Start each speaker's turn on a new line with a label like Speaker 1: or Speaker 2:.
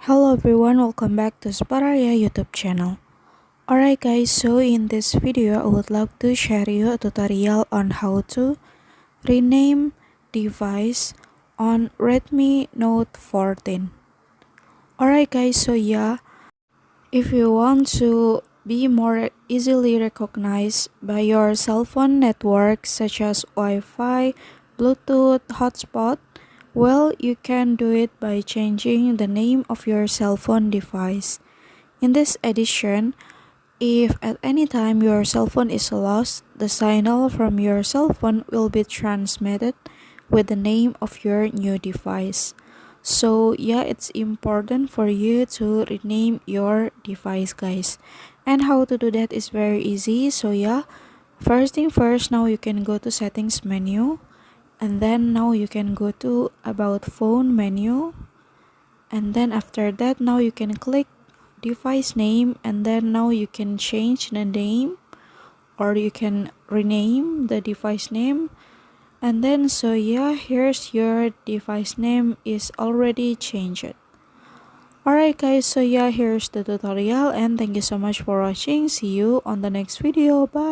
Speaker 1: Hello everyone, welcome back to Spararia YouTube channel. Alright guys, so in this video I would like to share you a tutorial on how to rename device on Redmi Note 14. Alright guys, so yeah, if you want to be more easily recognized by your cell phone network such as Wi-Fi, Bluetooth, hotspot, well, you can do it by changing the name of your cell phone device. In this edition, if at any time your cell phone is lost, the signal from your cell phone will be transmitted with the name of your new device. So yeah, it's important for you to rename your device, guys. And how to do that is very easy. So yeah, first thing first, now you can go to settings menu, and then now you can go to about phone menu, and then after that now you can click device name, and then now you can change the name or you can rename the device name. And then so yeah, here's your device name is already changed. Alright guys, so yeah, here's the tutorial and thank you so much for watching. See you on the next video. Bye.